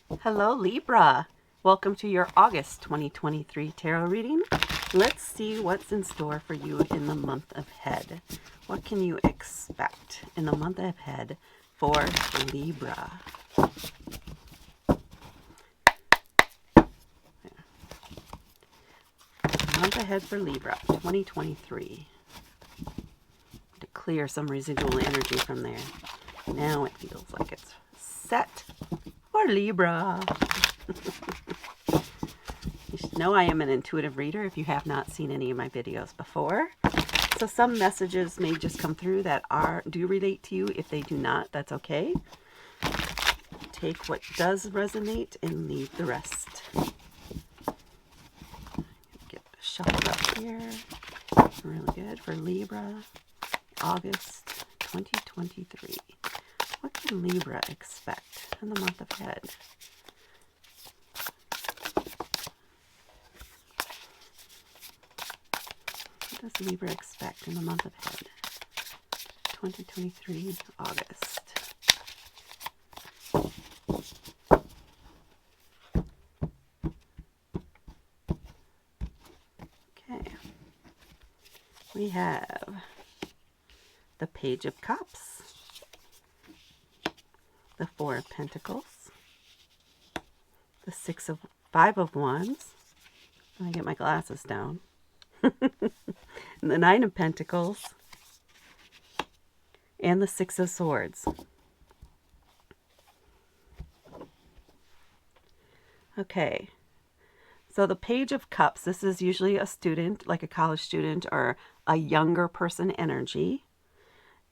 Hello Libra, welcome to your August 2023 tarot reading. Let's see what's in store for you in the month ahead. What can you expect in the month ahead for Libra? Month ahead for Libra 2023. To clear some residual energy from there. Now it feels like it's set for Libra. You should know I am an intuitive reader if you have not seen any of my videos before. So some messages may just come through that do relate to you. If they do not, that's okay. Take what does resonate and leave the rest. Get shuffled up here. Really good for Libra, August 2023. What can Libra expect in the month ahead? What does Libra expect in the month ahead? 2023, August. Okay. We have the Page of Cups, the Four of Pentacles, the Five of Wands. Let me get my glasses down. And the Nine of Pentacles, and the Six of Swords. Okay, so the Page of Cups, this is usually a student, like a college student or a younger person energy.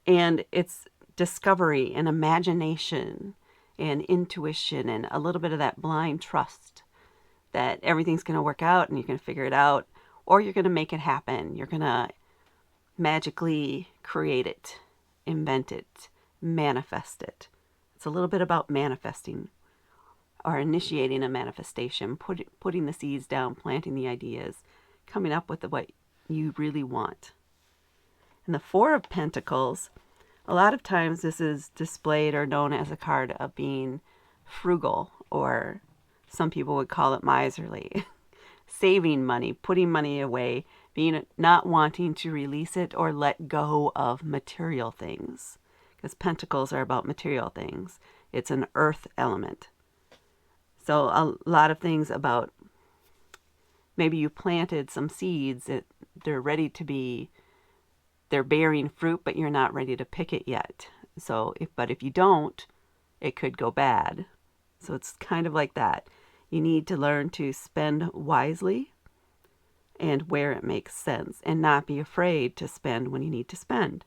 And it's discovery and imagination and intuition and a little bit of that blind trust that everything's going to work out and you're going to figure it out, or you're going to make it happen. You're going to magically create it, invent it, manifest it. It's a little bit about manifesting or initiating a manifestation, putting the seeds down, planting the ideas, coming up with what you really want. And the Four of Pentacles, a lot of times this is displayed or known as a card of being frugal, or some people would call it miserly. Saving money, putting money away, not wanting to release it or let go of material things. Because pentacles are about material things. It's an earth element. So a lot of things about maybe you planted some seeds, they're bearing fruit, but you're not ready to pick it yet. So if you don't, it could go bad. So it's kind of like that. You need to learn to spend wisely and where it makes sense, and not be afraid to spend when you need to spend.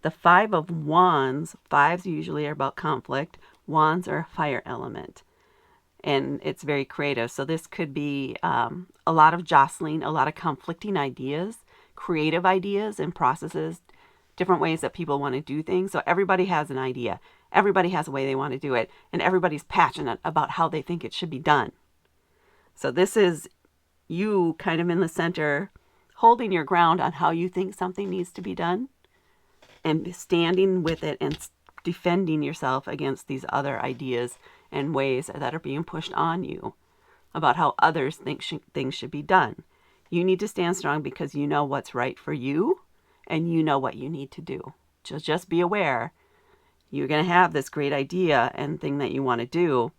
The Five of Wands, fives usually are about conflict. Wands are a fire element, and it's very creative. So this could be a lot of jostling, a lot of conflicting ideas, creative ideas and processes, different ways that people want to do things. So everybody has an idea. Everybody has a way they want to do it, and everybody's passionate about how they think it should be done. So this is you kind of in the center, holding your ground on how you think something needs to be done, and standing with it and defending yourself against these other ideas and ways that are being pushed on you about how others think things should be done. You need to stand strong because you know what's right for you, and you know what you need to do. Just be aware. You're going to have this great idea and thing that you want to do.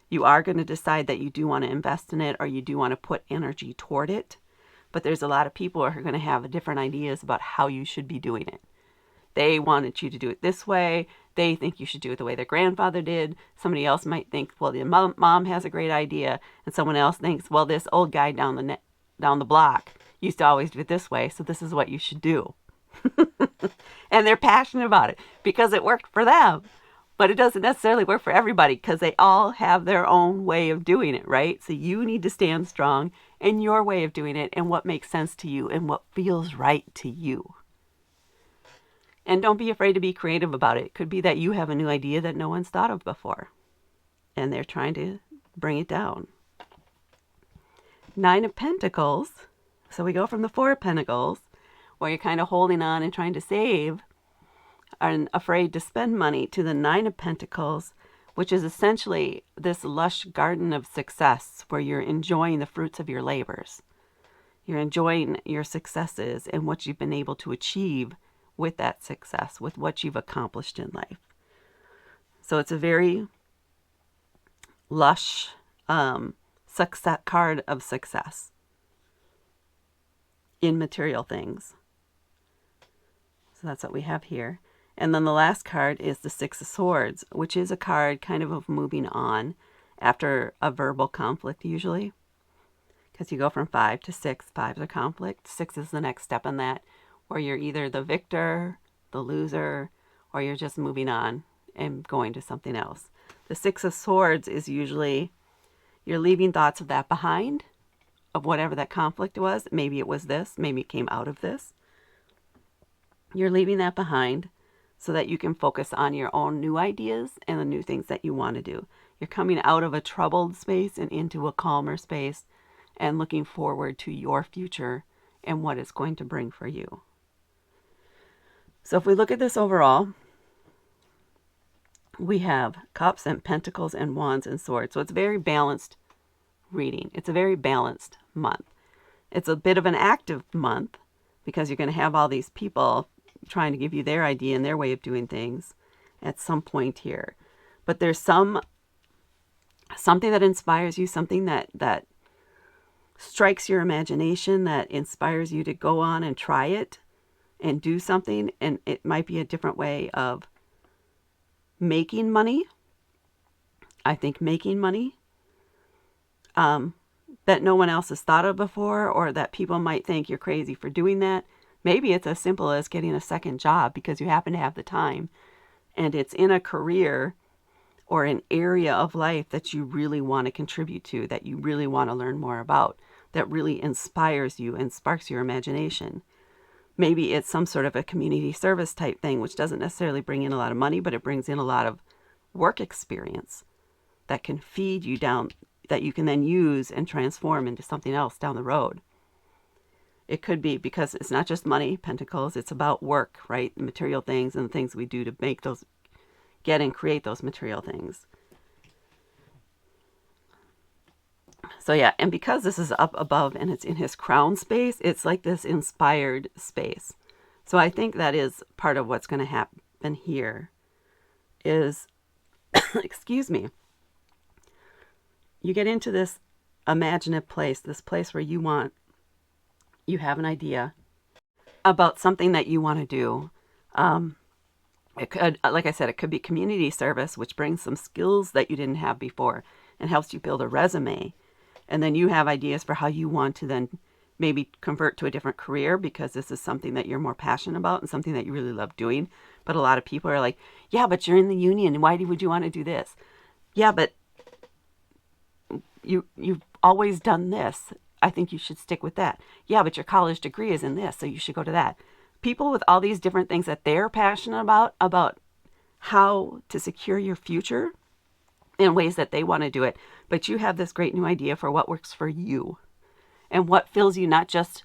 You are going to decide that you do want to invest in it, or you do want to put energy toward it. But there's a lot of people who are going to have different ideas about how you should be doing it. They wanted you to do it this way. They think you should do it the way their grandfather did. Somebody else might think, well, the mom has a great idea. And someone else thinks, well, this old guy down the block used to always do it this way, so this is what you should do. And they're passionate about it because it worked for them. But it doesn't necessarily work for everybody because they all have their own way of doing it, right? So you need to stand strong in your way of doing it and what makes sense to you and what feels right to you. And don't be afraid to be creative about it. It could be that you have a new idea that no one's thought of before, and they're trying to bring it down. Nine of Pentacles. So we go from the Four of Pentacles, where you're kind of holding on and trying to save and afraid to spend money, to the Nine of Pentacles, which is essentially this lush garden of success where you're enjoying the fruits of your labors. You're enjoying your successes and what you've been able to achieve with that success, with what you've accomplished in life. So it's a very lush success card of success in material things. So that's what we have here. And then the last card is the Six of Swords, which is a card kind of moving on after a verbal conflict usually. Because you go from 5 to 6. 5 is a conflict. 6 is the next step in that, where you're either the victor, the loser, or you're just moving on and going to something else. The Six of Swords is usually you're leaving thoughts of that behind, of whatever that conflict was. Maybe it was this. Maybe it came out of this. You're leaving that behind so that you can focus on your own new ideas and the new things that you want to do. You're coming out of a troubled space and into a calmer space and looking forward to your future and what it's going to bring for you. So if we look at this overall, we have Cups and Pentacles and Wands and Swords. So it's a very balanced reading. It's a very balanced month. It's a bit of an active month because you're going to have all these people trying to give you their idea and their way of doing things at some point here. But there's something that inspires you, something that strikes your imagination, that inspires you to go on and try it and do something. And it might be a different way of making money. I think making money that no one else has thought of before, or that people might think you're crazy for doing that. Maybe it's as simple as getting a second job because you happen to have the time and it's in a career or an area of life that you really want to contribute to, that you really want to learn more about, that really inspires you and sparks your imagination. Maybe it's some sort of a community service type thing, which doesn't necessarily bring in a lot of money, but it brings in a lot of work experience that can feed you down, that you can then use and transform into something else down the road. It could be, because it's not just money, Pentacles, it's about work, right? The material things and the things we do to make those, get and create those material things. So yeah, and because this is up above and it's in his crown space, it's like this inspired space. So I think that is part of what's going to happen here is, excuse me, you get into this imaginative place, this place where you have an idea about something that you want to do. It could, like I said, it could be community service, which brings some skills that you didn't have before and helps you build a resume. And then you have ideas for how you want to then maybe convert to a different career because this is something that you're more passionate about and something that you really love doing. But a lot of people are like, yeah, but you're in the union. Why would you want to do this? Yeah, but you've always done this. I think you should stick with that. Yeah, but your college degree is in this, so you should go to that. People with all these different things that they're passionate about how to secure your future in ways that they want to do it. But you have this great new idea for what works for you and what fills you, not just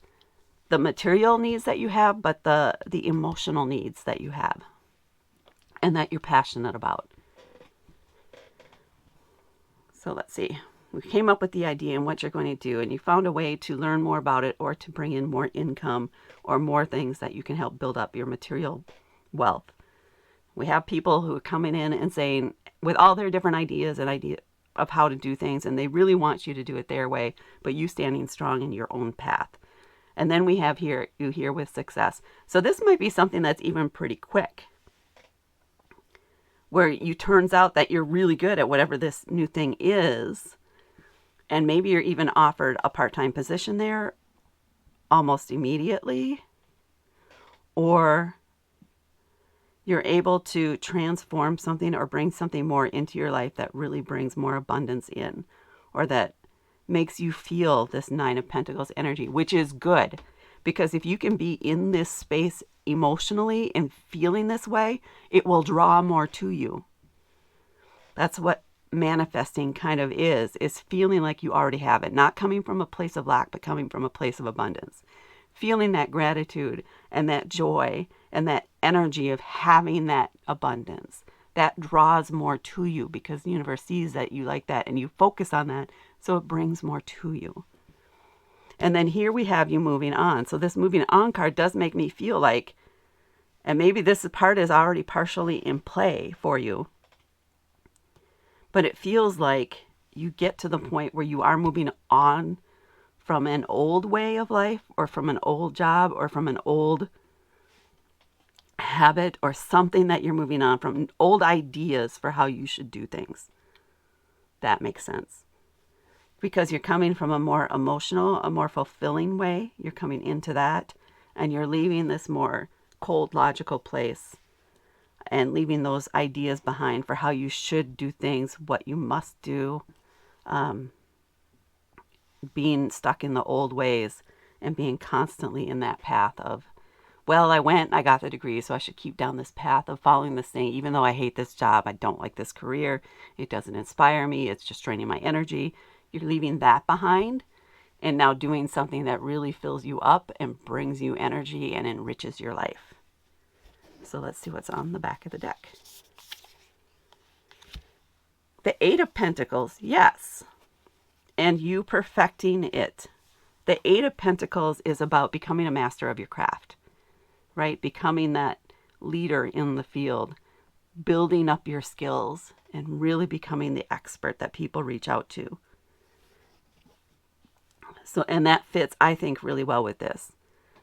the material needs that you have, but the emotional needs that you have and that you're passionate about. So let's see. We came up with the idea and what you're going to do, and you found a way to learn more about it or to bring in more income or more things that you can help build up your material wealth. We have people who are coming in and saying, with all their different ideas and ideas of how to do things, and they really want you to do it their way, but you standing strong in your own path. And then we have you here with success. So this might be something that's even pretty quick, where you turns out that you're really good at whatever this new thing is. And maybe you're even offered a part-time position there almost immediately. Or you're able to transform something or bring something more into your life that really brings more abundance in. Or that makes you feel this Nine of Pentacles energy, which is good. Because if you can be in this space emotionally and feeling this way, it will draw more to you. That's what manifesting kind of is feeling like you already have it, not coming from a place of lack, but coming from a place of abundance. Feeling that gratitude and that joy and that energy of having that abundance, that draws more to you because the universe sees that you like that and you focus on that, so it brings more to you. And then here we have you moving on. So this moving on card does make me feel like, and maybe this part is already partially in play for you, but it feels like you get to the point where you are moving on from an old way of life, or from an old job, or from an old habit, or something that you're moving on from, old ideas for how you should do things. That makes sense. Because you're coming from a more emotional, a more fulfilling way. You're coming into that, and you're leaving this more cold, logical place, and leaving those ideas behind for how you should do things, what you must do, being stuck in the old ways and being constantly in that path of, well, I went, I got the degree, so I should keep down this path of following this thing, even though I hate this job, I don't like this career, it doesn't inspire me, it's just draining my energy. You're leaving that behind and now doing something that really fills you up and brings you energy and enriches your life. So let's see what's on the back of the deck. The Eight of Pentacles, yes. And you perfecting it. The Eight of Pentacles is about becoming a master of your craft, right? Becoming that leader in the field, building up your skills, and really becoming the expert that people reach out to. So, and that fits, I think, really well with this.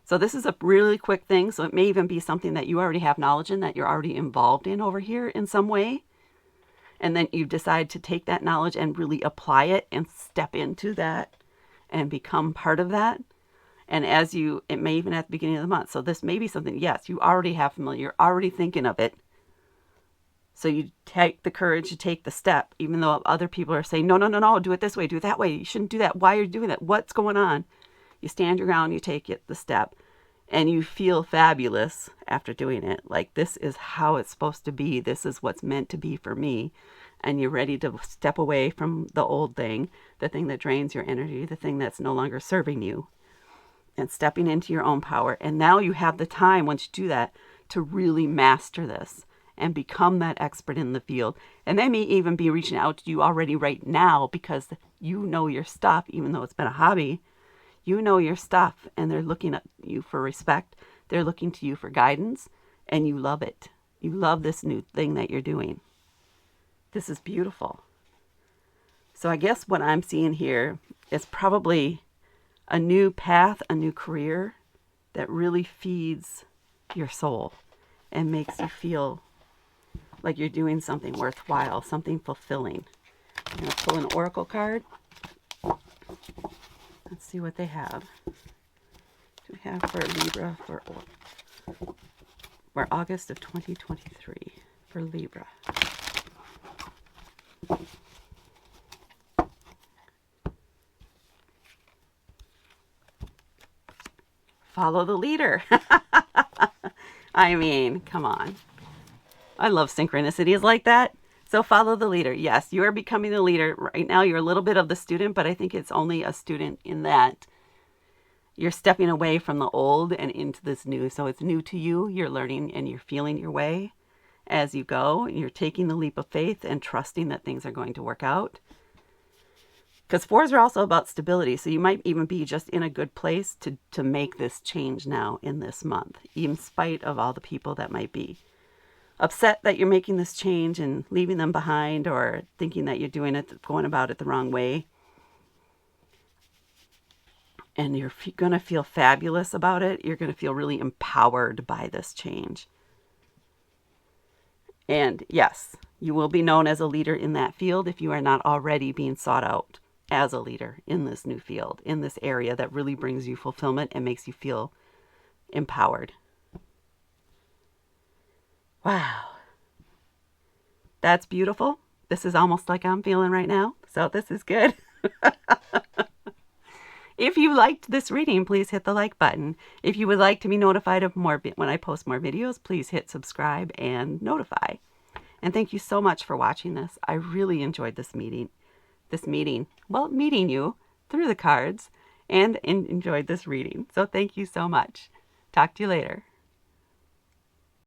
So this is a really quick thing. So it may even be something that you already have knowledge in, that you're already involved in over here in some way. And then you decide to take that knowledge and really apply it and step into that and become part of that. And as you, it may even at the beginning of the month. So this may be something, yes, you already have familiar, you're already thinking of it. So you take the courage to take the step, even though other people are saying, no, no, no, no, do it this way, do it that way. You shouldn't do that. Why are you doing that? What's going on? You stand your ground, you take it, the step, and you feel fabulous after doing it. Like, this is how it's supposed to be. This is what's meant to be for me. And you're ready to step away from the old thing, the thing that drains your energy, the thing that's no longer serving you, and stepping into your own power. And now you have the time, once you do that, to really master this and become that expert in the field. And they may even be reaching out to you already right now because you know your stuff, even though it's been a hobby. You know your stuff, and they're looking at you for respect. They're looking to you for guidance, and you love it. You love this new thing that you're doing. This is beautiful. So I guess what I'm seeing here is probably a new path, a new career that really feeds your soul and makes you feel like you're doing something worthwhile, something fulfilling. I'm going to pull an oracle card. Let's see what they have. What do we have for Libra for August of 2023 for Libra? Follow the leader. I mean, come on. I love synchronicities like that. So follow the leader. Yes, you are becoming the leader. Right now, you're a little bit of the student, but I think it's only a student in that you're stepping away from the old and into this new. So it's new to you. You're learning and you're feeling your way as you go. You're taking the leap of faith and trusting that things are going to work out. Because fours are also about stability. So you might even be just in a good place to make this change now in this month, in spite of all the people that might be upset that you're making this change and leaving them behind, or thinking that you're doing it, going about it the wrong way. And you're going to feel fabulous about it. You're going to feel really empowered by this change. And yes, you will be known as a leader in that field if you are not already being sought out as a leader in this new field, in this area that really brings you fulfillment and makes you feel empowered. Wow. That's beautiful. This is almost like I'm feeling right now. So this is good. If you liked this reading, please hit the like button. If you would like to be notified of more when I post more videos, please hit subscribe and notify. And thank you so much for watching this. I really enjoyed this meeting. Meeting you through the cards, and enjoyed this reading. So thank you so much. Talk to you later.